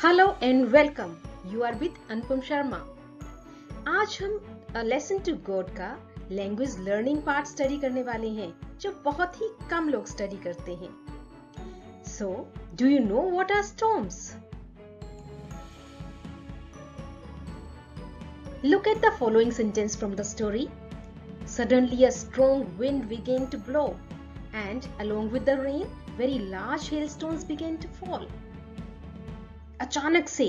Hello and welcome. You are with Anupam Sharma. आज हम lesson two God का लैंग्वेज लर्निंग पार्ट स्टडी करने वाले हैं, जो बहुत ही कम लोग स्टडी करते हैं। So do you know what are storms? Look at the following sentence from the story. Suddenly a strong wind began to blow, and along with the rain, very large hailstones began to fall. अचानक से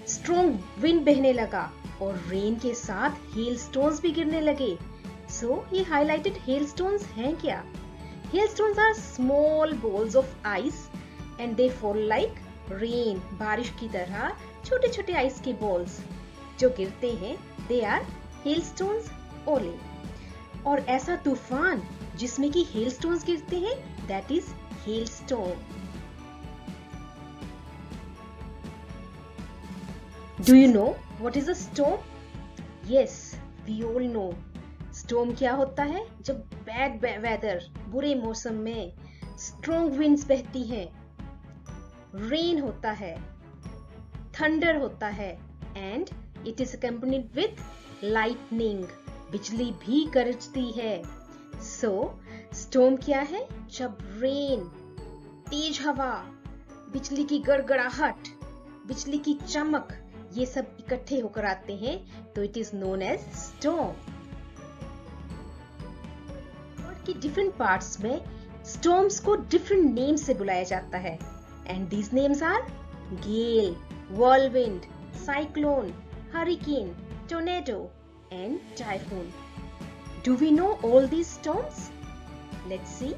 strong wind बहने लगा और rain के साथ हेलस्टोन्स भी गिरने लगे। सो ही हाईलाइटेड हेलस्टोन्स हैं क्या? Hailstones are small balls of ice and they fall like rain. बारिश की तरह छोटे छोटे आइस के बॉल्स जो गिरते हैं, दे आर हेलस्टोन्स ओनली। और ऐसा तूफान जिसमें कि हेलस्टोन्स गिरते हैं, that is hailstorm. Do you know what is a storm? Yes, we all know. Storm क्या होता है? जब bad weather, बुरे मौसम में strong winds बहती हैं, rain होता है, thunder होता है, and it is accompanied with lightning. बिजली भी गरजती है। So, storm क्या है? जब rain, तेज हवा, बिजली की गड़गड़ाहट, बिजली की चमक, ये सब इकट्ठे होकर आते हैं, तो it is known as storm. World की डिफरेंट पार्ट्स में स्टॉर्म्स को डिफरेंट नेम्स से बुलाया जाता है, and these names are gale, whirlwind, cyclone, hurricane, tornado and typhoon. Do we know all these storms? Let's see.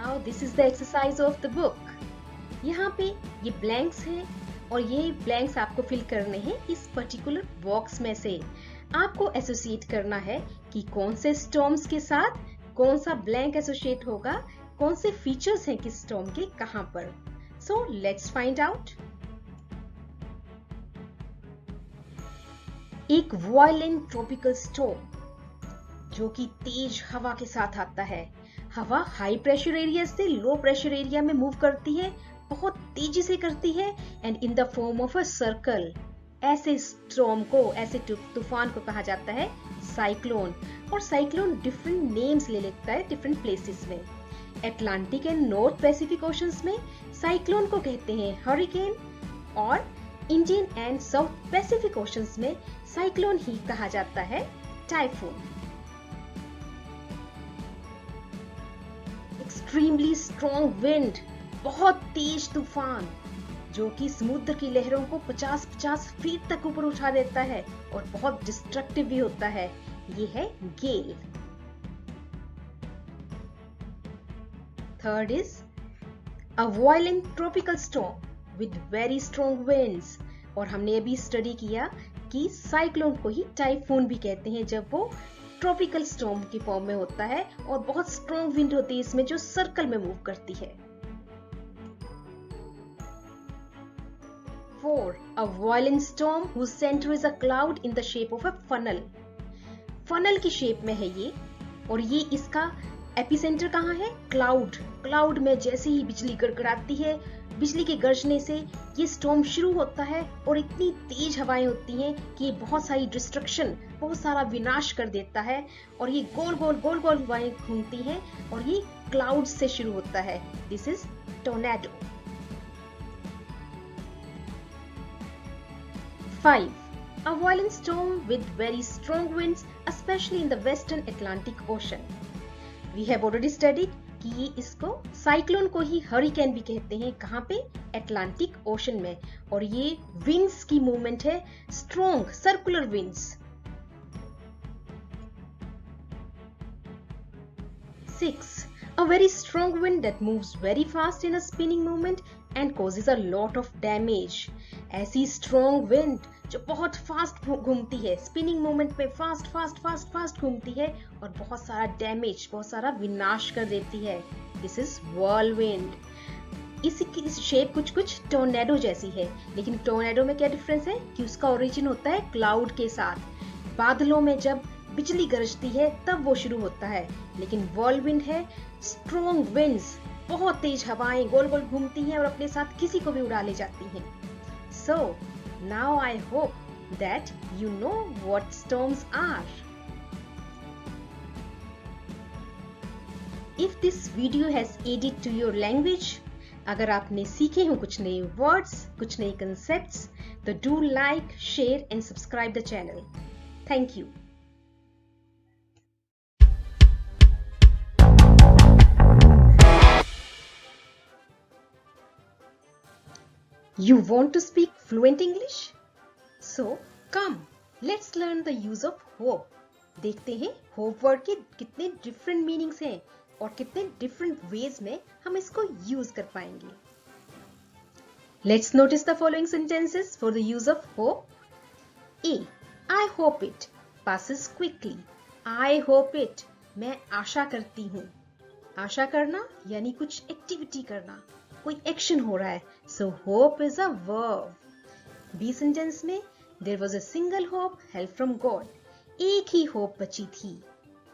Now this is the exercise of the book. यहाँ पे ये blanks हैं और ये ब्लैंक्स आपको फिल करने हैं इस पर्टिकुलर बॉक्स में से। आपको एसोसिएट करना है कि कौन से स्टॉर्म्स के साथ कौन सा ब्लैंक एसोसिएट होगा, कौन से फीचर्स हैं किस स्टॉर्म के कहां पर। So let's find out. एक वायलेंट ट्रॉपिकल स्टॉर्म जो कि तेज हवा के साथ आता है। हवा हाई प्रेशर एरिया से लो प्रेशर एरिया में मूव करती है, बहुत तेजी से करती है, and in the form of a circle. ऐसे स्टॉर्म को, ऐसे तूफान को कहा जाता है साइक्लोन। और साइक्लोन डिफरेंट नेम्स ले लेता है डिफरेंट प्लेसेस में। Atlantic and north Pacific oceans में साइक्लोन को कहते हैं हरिकेन, और Indian and south Pacific oceans में साइक्लोन ही कहा जाता है टाइफून। एक्सट्रीमली स्ट्रॉन्ग विंड, बहुत तेज तूफान जो कि समुद्र की लहरों को 50-50 फीट तक ऊपर उठा देता है और बहुत डिस्ट्रक्टिव भी होता है, ये है gale. Third is a violent tropical storm with very strong winds. और हमने अभी स्टडी किया कि साइक्लोन को ही टाइफून भी कहते हैं जब वो ट्रॉपिकल स्टॉर्म की फॉर्म में होता है और बहुत स्ट्रॉन्ग विंड होती है इसमें, जो सर्कल में मूव करती है। 4. A violent storm whose center is a cloud in the shape of a funnel. Funnel की शेप में है ये, और ये इसका एपिसेंटर कहाँ है? क्लाउड। क्लाउड में जैसे ही बिजली गड़गड़ाती है, बिजली के गरजने से ये स्टॉर्म शुरू होता है और इतनी तेज हवाएं होती हैं कि ये बहुत सारी डिस्ट्रक्शन, बहुत सारा विनाश कर देता है। और ये गोल गोल हवाएं घूमती हैं और ये क्लाउड से शुरू होता है। This is tornado. 5. A violent storm with very strong winds, especially in the western Atlantic Ocean. We have already studied कि ये इसको साइक्लोन को ही हरिकेन भी कहते हैं। कहाँ पे? अटलांटिक ओशन में। और ये विंड्स की मूवमेंट है, strong circular winds. 6. A very strong wind that moves very fast in a spinning movement and causes a lot of damage. ऐसी स्ट्रॉन्ग विंड जो बहुत फास्ट घूमती है, स्पिनिंग मूवमेंट में फास्ट घूमती है और बहुत सारा डैमेज, बहुत सारा विनाश कर देती है। This is whirlwind. इसकी शेप कुछ टोर्नेडो जैसी है, लेकिन टोर्नेडो में क्या डिफरेंस है कि उसका ओरिजिन होता है क्लाउड के साथ। बादलों में जब बिजली गरजती है तब वो शुरू होता है, लेकिन व्हर्लविंड है स्ट्रॉन्ग विंड्स बहुत तेज हवाएं गोल गोल घूमती हैं और अपने साथ किसी को भी उड़ा ले जाती हैं. So, now I hope that you know what storms are. If this video has added to your language, अगर आपने सीखे हो कुछ नए words, कुछ नए concepts, तो do like, share and subscribe the channel. Thank you. You want to speak fluent English? So, come, let's learn the use of hope. देखते हैं hope word के कितने different meanings हैं और कितने different ways में हम इसको use कर पाएंगे. Let's notice the following sentences for the use of hope. A. I hope it passes quickly. I hope it. मैं आशा करती हूँ. आशा करना यानी कुछ एक्टिविटी करना, कोई एक्शन हो रहा है. So hope is a verb. B sentence में there was a single hope, help from God. एक ही होप बची थी,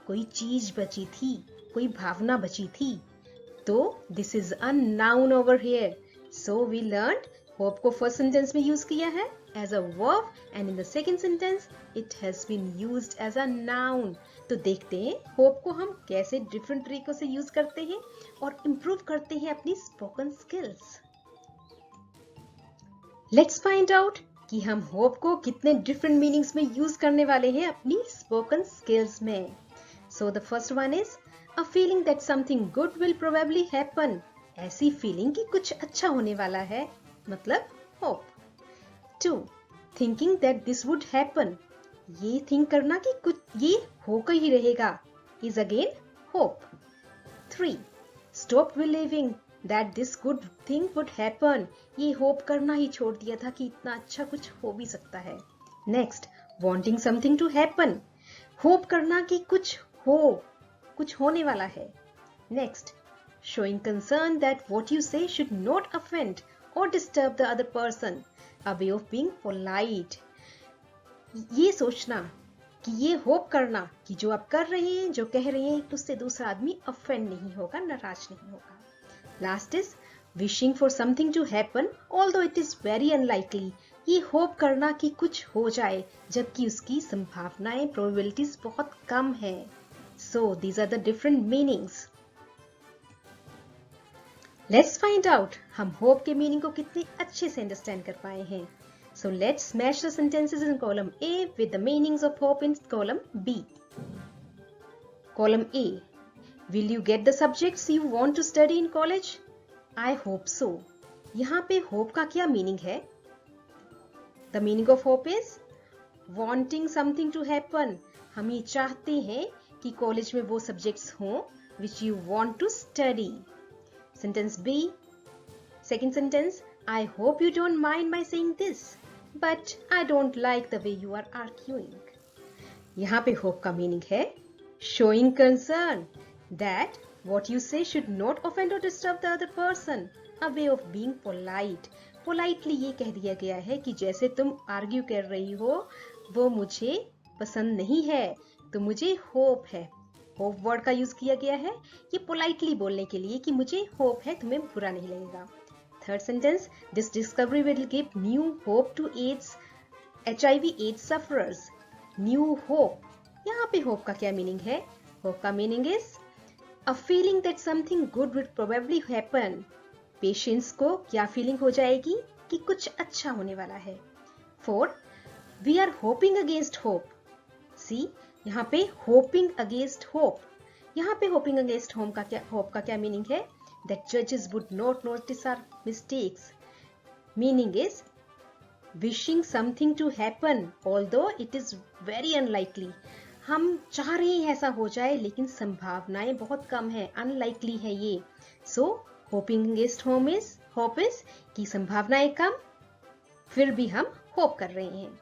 कोई चीज बची थी, कोई भावना बची थी. तो this is a noun over here. So we learned hope को first sentence में use किया है as a verb and in the second sentence it has been used as a noun. तो देखते हैं hope को हम कैसे different तरीकों से use करते हैं और improve करते हैं अपनी spoken skills. Let's find out कि हम hope को कितने different meanings में use करने वाले हैं अपनी spoken skills में. So the first one is a feeling that something good will probably happen. ऐसी feeling कि कुछ अच्छा होने वाला है, मतलब hope. 2. Thinking that this would happen. ये think करना कि कुछ ये होकर ही रहेगा is again hope. 3. Stop believing that this good thing would happen. ये hope करना ही छोड़ दिया था कि इतना अच्छा कुछ हो भी सकता है. Next, wanting something to happen. Hope करना कि कुछ हो, कुछ होने वाला है. Next, showing concern that what you say should not offend or disturb the other person. A way of being polite. ये सोचना कि ये होप करना कि जो आप कर रहे हैं, जो कह रहे हैं, उससे दूसरा आदमी offend नहीं होगा, नाराज नहीं होगा. Last is wishing for something to happen although it is very unlikely. ये होप करना कि कुछ हो जाए जबकि उसकी संभावनाएं probabilities बहुत कम है. So these are the different meanings. Let's find out हम hope के meaning को कितने अच्छे से understand कर पाए हैं. So let's match the sentences in column A with the meanings of hope in column B. Column A. Will you get the subjects you want to study in college? I hope so. यहाँ पे hope का क्या meaning है? The meaning of hope is wanting something to happen. हम ये चाहते हैं कि कॉलेज में वो subjects हों which you want to study. Sentence B. Second sentence, I hope you don't mind my saying this, but I don't like the way you are arguing. यहाँ पे hope का meaning है showing concern that what you say should not offend or disturb the other person. A way of being polite. Politely ये कह दिया गया है कि जैसे तुम argue कर रही हो वो मुझे पसंद नहीं है, तो मुझे hope है. होप वर्ड का यूज किया गया है ये पोलाइटली बोलने के लिए कि मुझे होप है, तुम्हें बुरा नहीं लगेगा. Third sentence, this discovery will give new hope to HIV AIDS sufferers. New hope. यहाँ पे होप का क्या मीनिंग है? होप का meaning is a feeling that something good will probably happen. Patients को क्या फीलिंग हो जाएगी कि कुछ अच्छा होने वाला है. 4. We are hoping against hope. See, यहाँ पे होपिंग अगेंस्ट होप. यहाँ पे होपिंग अगेंस्ट होप का क्या मीनिंग है? दैट जजेस would not notice our mistakes. Meaning is wishing something to happen although it is very unlikely. हम चाह रहे हैं ऐसा हो जाए लेकिन संभावनाएं बहुत कम है, अनलाइकली है ये. सो होपिंग अगेंस्ट होप इज कि संभावनाएं कम, फिर भी हम होप कर रहे हैं.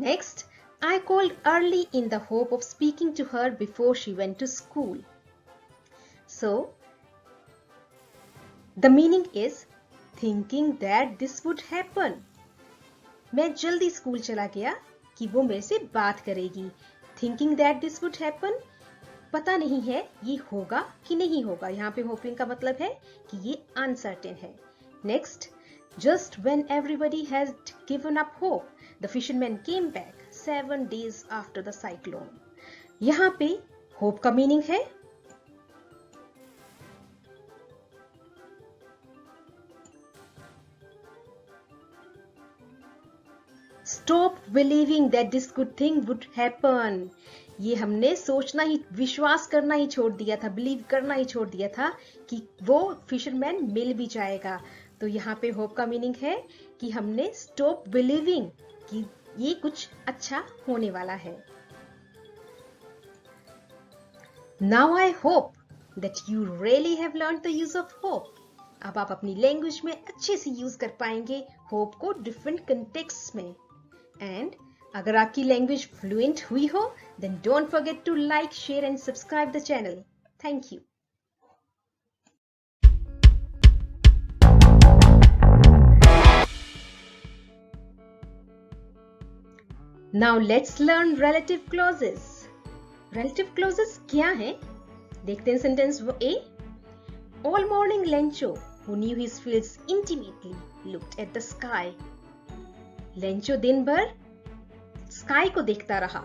Next, I called early in the hope of speaking to her before she went to school. So, the meaning is thinking that this would happen. मैं जल्दी स्कूल चला गया कि वो मेरे से बात करेगी. Thinking that this would happen पता नहीं है ये होगा कि नहीं होगा। यहाँ पे होपिंग का मतलब है कि ये अनसर्टेन है। Next, just when everybody has given up hope the fisherman came back 7 days after the cyclone. यहाँ पे होप का मीनिंग है stop believing that this good thing would happen. ये हमने सोचना ही, विश्वास करना ही छोड़ दिया था, बिलीव करना ही छोड़ दिया था कि वो फिशरमैन मिल भी जाएगा। तो यहाँ पे होप का मीनिंग है कि हमने स्टॉप बिलीविंग कि ये कुछ अच्छा होने वाला है। Now I hope that you really have learned the use of hope. अब आप अपनी लैंग्वेज में अच्छे से यूज कर पाएंगे होप को डिफरेंट कंटेक्स्ट में। एंड अगर आपकी लैंग्वेज फ्लुएंट हुई हो, then don't forget to like, share and subscribe the channel. Thank you. Now let's learn relative clauses. Relative clauses क्या हैं? देखते हैं sentence A. All morning Lencho, who knew his fields intimately, looked at the sky. Lencho दिन भर sky को देखता रहा,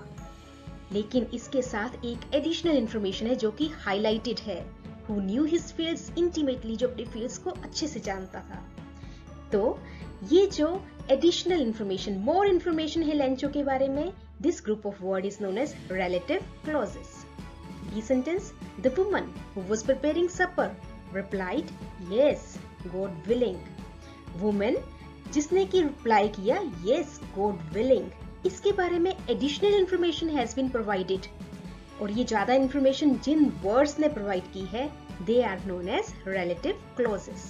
लेकिन इसके साथ एक एडिशनल इंफॉर्मेशन है जो कि हाईलाइटेड है। Who knew his fields intimately, जो अपने फील्ड्स को अच्छे से जानता था। तो ये जो एडिशनल इंफॉर्मेशन, मोर इंफॉर्मेशन है लेंचो के बारे में, this group of word is known as relative clauses. B sentence, the woman who was preparing supper replied, yes, God willing. Woman जिसने की रिप्लाई किया yes, God willing, इसके बारे में additional information has been provided. और ये ज्यादा information जिन वर्ड्स ने प्रोवाइड की है, they are known as relative clauses.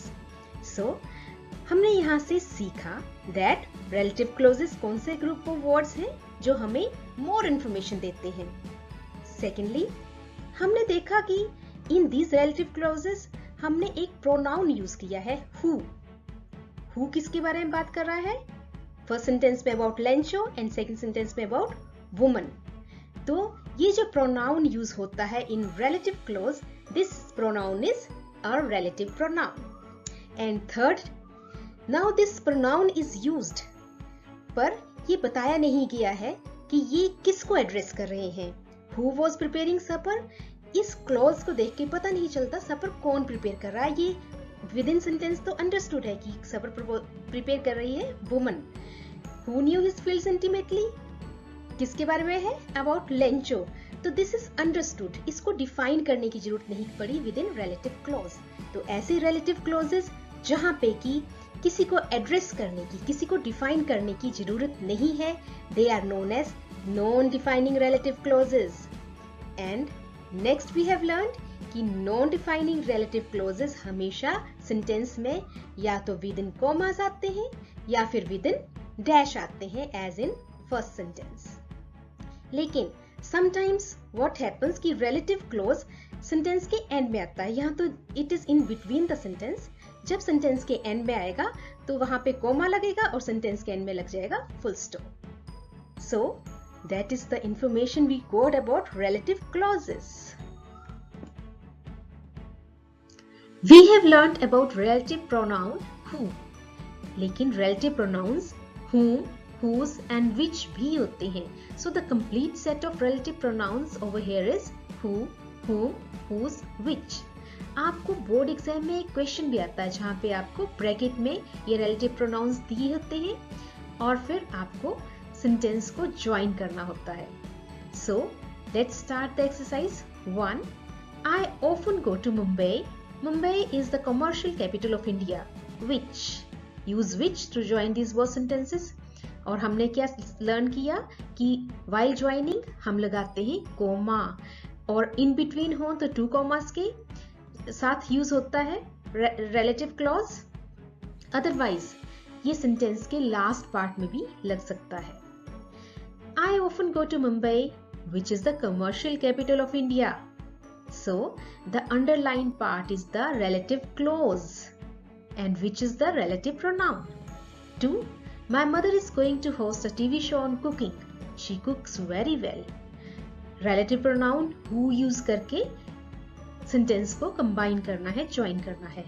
So हमने यहाँ से सीखा दैट रिलेटिव क्लॉजेस कौन से ग्रुप ऑफ वर्ड्स हैं जो हमें मोर इंफॉर्मेशन देते हैं। सेकेंडली, हमने देखा कि इन दीज रिलेटिव क्लॉजेस हमने एक प्रोनाउन यूज किया है हु। हु किसके बारे में बात कर रहा है? फर्स्ट सेंटेंस में about Lencho and second sentence में अबाउट वुमन। तो ये जो प्रोनाउन यूज होता है in relative clause, this pronoun is a relative pronoun. And third, now this pronoun is used, पर ये बताया नहीं गया है कि ये किसको एड्रेस कर रहे हैं। हु वॉज प्रिपेयरिंग सपर, इस क्लॉज को देख के पता नहीं चलता सपर कौन प्रिपेयर कर रहा है। ये विद इन सेंटेंस तो अंडरस्टूड है कि सपर प्रिपेयर कर रही है woman. Who knew his fields intimately, किसके बारे में है? About Lencho. तो दिस इज अंडरस्टूड, इसको डिफाइन करने की जरूरत नहीं पड़ी विद इन रिलेटिव क्लॉज। तो ऐसे रिलेटिव क्लॉजेस जहां पे कि किसी को एड्रेस करने की, किसी को डिफाइन करने की जरूरत नहीं है, they are known as non defining relative clauses. And next we have learnt कि नॉन डिफाइनिंग रिलेटिव क्लॉजेस हमेशा सेंटेंस में या तो विद इन कॉमास आते हैं या फिर विद इन डैश आते हैं, एज इन फर्स्ट सेंटेंस। लेकिन समटाइम्स व्हाट हैपेंस कि रिलेटिव क्लॉज सेंटेंस के एंड में आता है। यहाँ तो it is in between the sentence. जब सेंटेंस के एंड में आएगा तो वहां पे कॉमा लगेगा और सेंटेंस के एंड में लग जाएगा full stop. So that is the information we got about relative clauses. We have learnt about relative pronoun who, लेकिन relative pronouns whom, whose and which भी होते हैं। So the complete set of relative pronouns over here is who, whom, whose, which. आपको board exam में एक question भी आता है जहाँ पे आपको ब्रैकेट में ये relative pronouns दिए होते हैं और फिर आपको सेंटेंस को ज्वाइन करना होता है। So let's start the exercise 1. I often go to Mumbai. Mumbai is the commercial capital of India. Which? Use which to join these verb sentences. और हमने क्या लर्न किया कि while joining हम लगाते हैं कोमा, और in between हो तो 2 कॉमास के साथ यूज होता है relative clause. अदरवाइज ये सेंटेंस के लास्ट पार्ट में भी लग सकता है। I often go to Mumbai, which is the commercial capital of India. So the underlined part is the relative clause, and which is the relative pronoun. 2. My mother is going to host a TV show on cooking. She cooks very well. relative pronoun who use करके sentence को combine करना है, join करना है.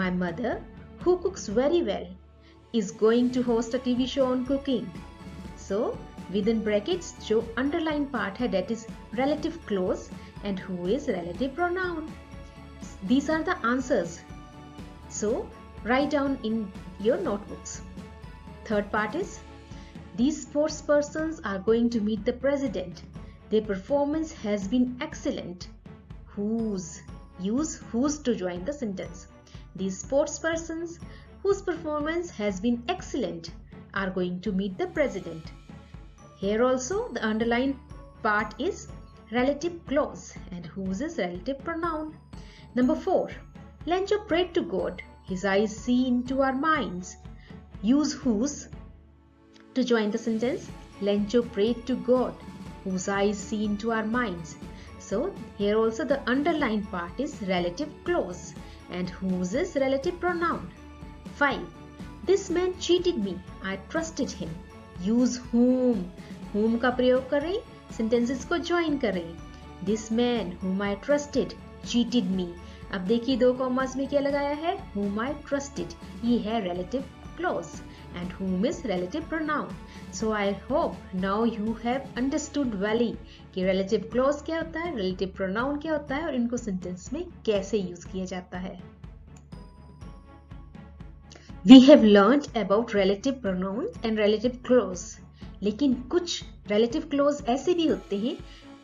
My mother, who cooks very well, is going to host a TV show on cooking. So within brackets जो underline part है that is relative clause and who is relative pronoun. These are the answers. So write down in your notebooks. Third part is these sports persons are going to meet the president. Their performance has been excellent. Whose? Use whose to join the sentence. These sports persons whose performance has been excellent are going to meet the president. Here also the underlined part is relative clause and whose is relative pronoun. Number 4. Lencho prayed to God. His eyes see into our minds. Use whose to join the sentence. Lencho prayed to God, whose eyes see into our minds. So here also the underlined part is relative clause and whose is relative pronoun. 5. This man cheated me. I trusted him. Use whom. Whom का प्रयोग करें, sentences को join करें. This man whom I trusted cheated me. अब देखिए दो commas में क्या लगाया है, whom I trusted. ये है relative clause and whom is relative pronoun. So I hope now you have understood well कि relative clause क्या होता है, relative pronoun क्या होता है और इनको sentence में कैसे यूज किया जाता है. We have learned about relative pronouns and relative clause. लेकिन कुछ relative clause ऐसे भी होते हैं,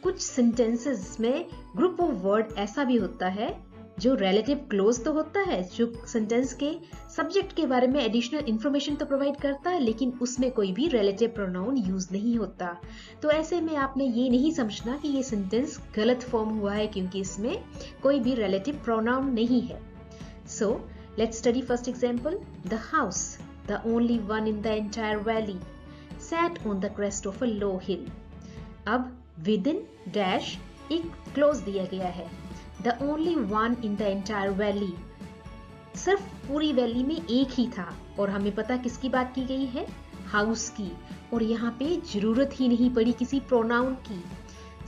कुछ sentences में group of word ऐसा भी होता है जो रिलेटिव क्लोज तो होता है, जो सेंटेंस के सब्जेक्ट के बारे में एडिशनल इंफॉर्मेशन तो प्रोवाइड करता है, लेकिन उसमें कोई भी रिलेटिव प्रोनाउन यूज नहीं होता. तो ऐसे में आपने ये नहीं समझना कि ये सेंटेंस गलत फॉर्म हुआ है क्योंकि इसमें कोई भी रिलेटिव प्रोनाउन नहीं है. So let's study first example. The house, the only one in the entire valley, sat on the crest of a low hill. अब विद इन डैश एक क्लोज दिया गया है. The only one in the entire valley. सिर्फ पूरी valley में एक ही था और हमें पता किसकी बात की गई है, हाउस की, और यहाँ पे जरूरत ही नहीं पड़ी किसी प्रोनाउन की.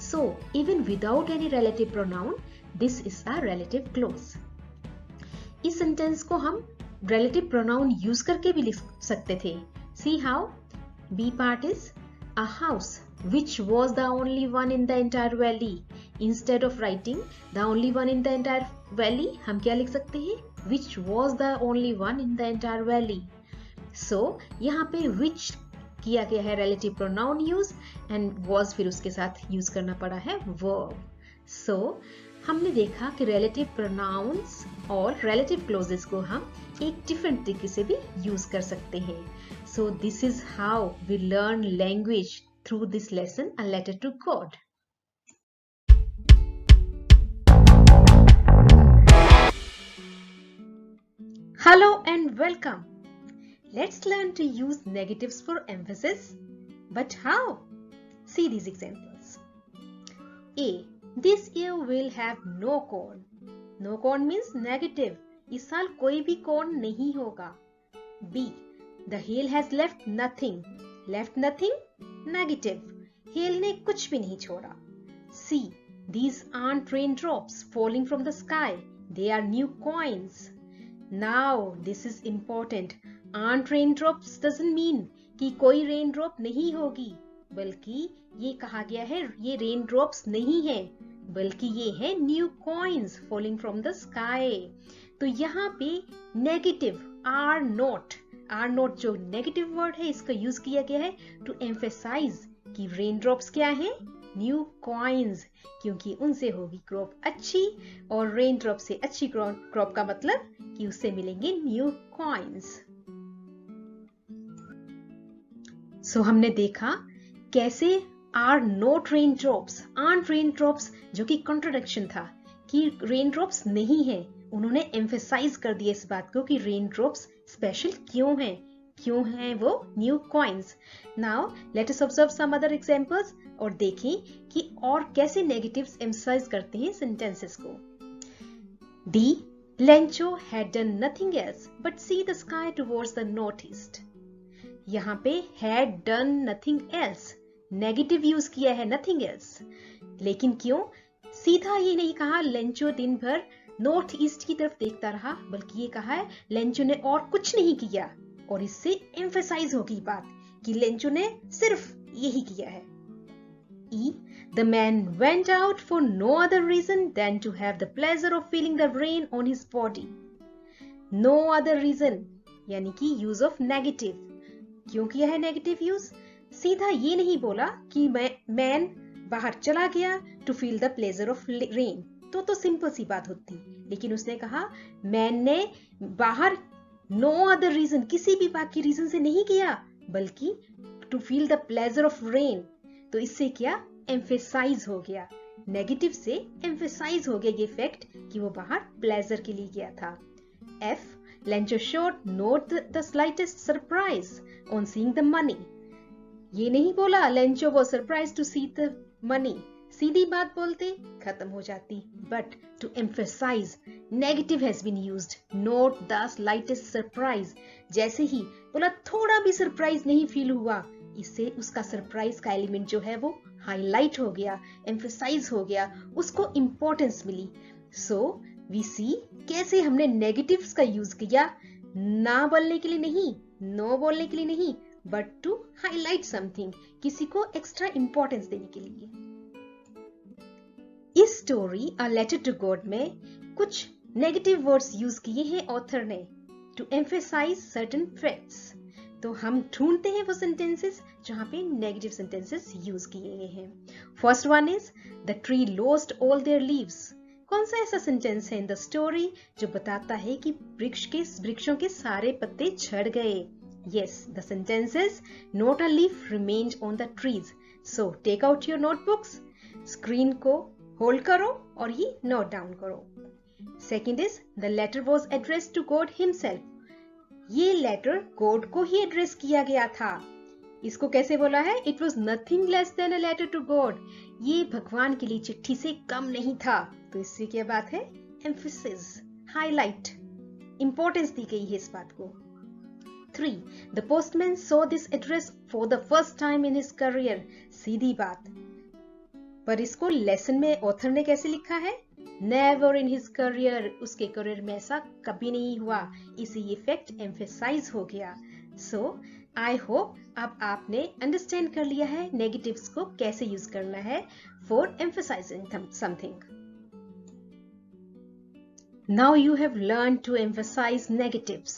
So even without any relative pronoun, this is a relative clause. इस सेंटेंस को हम relative pronoun यूज करके भी लिख सकते थे. See how? B part is a house which was the only one in the entire valley. Instead of writing the only one in the entire valley, हम क्या लिख सकते हैं, which was the only one in the entire valley. So यहाँ पे which किया गया है relative pronoun use and was फिर उसके साथ use करना पड़ा है verb. So हमने देखा कि relative pronouns और relative clauses को हम एक different तरीके से भी use कर सकते हैं. So this is how we learn language through this lesson, A Letter to God. Hello and welcome. Let's learn to use negatives for emphasis. But how? See these examples. A. This year will have no corn. No corn means negative. इस साल कोई भी corn नहीं होगा. B. The hail has left nothing. Left nothing? Negative. Hail ने कुछ भी नहीं छोड़ा. C. These aren't raindrops falling from the sky. They are new coins. Now this is important. Aren't raindrops doesn't mean कि कोई raindrop नहीं होगी, बल्कि ये कहा गया है ये raindrops नहीं है, बल्कि ये है new coins falling from the sky. तो यहाँ पे negative are not जो negative word है इसका यूज किया गया है to emphasize कि raindrops क्या है, new coins, क्योंकि उनसे होगी क्रॉप अच्छी और रेनड्रॉप से अच्छी क्रॉप का मतलब कि उससे मिलेंगे न्यू कॉइन्स. सो हमने देखा कैसे are not raindrops, are raindrops, जो कि कॉन्ट्रडिक्शन था कि रेनड्रॉप्स नहीं है. उन्होंने एम्फेसाइज कर दिया इस बात को कि रेनड्रॉप्स स्पेशल क्यों हैं वो new coins. Now let us observe some other examples और देखें कि और कैसे नेगेटिव्स एम्फसाइज करते हैं सेंटेंसेस को. D. Lencho had done nothing else but see the sky towards the northeast. यहाँ पे had done nothing else, negative use किया है, नथिंग एल्स। लेकिन क्यों? सीधा ये नहीं कहा लेंचो दिन भर नॉर्थ ईस्ट की तरफ देखता रहा, बल्कि ये कहा है लेंचो ने और कुछ नहीं किया, और इससे एम्फेसाइज होगी बात कि लेंचो ने सिर्फ यही किया है। E. The man went out for no other reason than to have the pleasure of feeling the rain on his body. No other reason यानी कि यूज ऑफ नेगेटिव। क्यों किया है नेगेटिव यूज? सीधा ये नहीं बोला कि मैन बाहर चला गया to feel the pleasure of rain, तो सिंपल सी बात होती, लेकिन उसने कहा मैन ने बाहर नो अदर रीजन, किसी भी बाकी रीजन से नहीं किया, बल्कि to feel the pleasure of rain. तो इससे क्या एम्फेसाइज हो गया, नेगेटिव से एम्फेसाइज हो गया ये फैक्ट कि वो बाहर प्लेजर के लिए गया था। F. Lencho showed not the slightest surprise on seeing the money. ये नहीं बोला लेंचो वो surprise to see the money, सीधी बात बोलते खत्म हो जाती, but to emphasize negative has been used, not the slightest surprise. जैसे ही बोला थोड़ा भी सरप्राइज नहीं फील हुआ, इससे उसका सरप्राइज का एलिमेंट जो है वो हाईलाइट हो गया, एम्फेसाइज हो गया, उसको इंपॉर्टेंस मिली। सो वी सी कैसे हमने नेगेटिव्स का यूज किया, ना बोलने के लिए नहीं, नो बोलने के लिए नहीं, बट टू हाईलाइट समथिंग, किसी को एक्स्ट्रा इंपॉर्टेंस देने के लिए। इस story a letter to God में कुछ नेगेटिव वर्ड्स यूज किए हैं ऑथर ने टू एम्फेसाइज सर्टेन फैक्ट्स। तो हम ढूंढते हैं वो सेंटेंसेस जहां पे नेगेटिव सेंटेंसेस यूज किए गए हैं। First one is the tree lost all there leaves. कौन सा ऐसा सेंटेंस है इन द स्टोरी जो बताता है कि वृक्षों के सारे पत्ते झड़ गए? Yes, the sentence is not a leaf remained on the trees. So take out your notebooks, screen को होल्ड करो और ये नोट डाउन करो। Second is the letter was addressed to God himself. ये लेटर गॉड को ही address किया गया था। इसको कैसे बोला है? It was nothing less than a letter to God. ये भगवान के लिए चिट्ठी से कम नहीं था। तो इससे क्या बात है? एम्फेसिस, हाईलाइट, इंपॉर्टेंस दी गई है इस बात को। 3. The postman saw this address for the first time in his career. सीधी बात। पर इसको लेसन में ऑथर ने कैसे लिखा है? Never in his career, उसके करियर में ऐसा कभी नहीं हुआ, इसे ये फैक्ट एम्फेसाइज हो गया। सो आई होप अब आपने अंडरस्टैंड कर लिया है नेगेटिव्स को कैसे यूज करना है for emphasizing something. Now you have learned to emphasize negatives.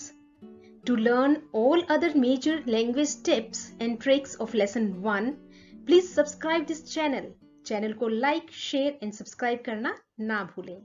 To learn all other major language tips and tricks of lesson 1, please subscribe this channel. Channel को लाइक, शेयर एंड सब्सक्राइब करना ना भूलें।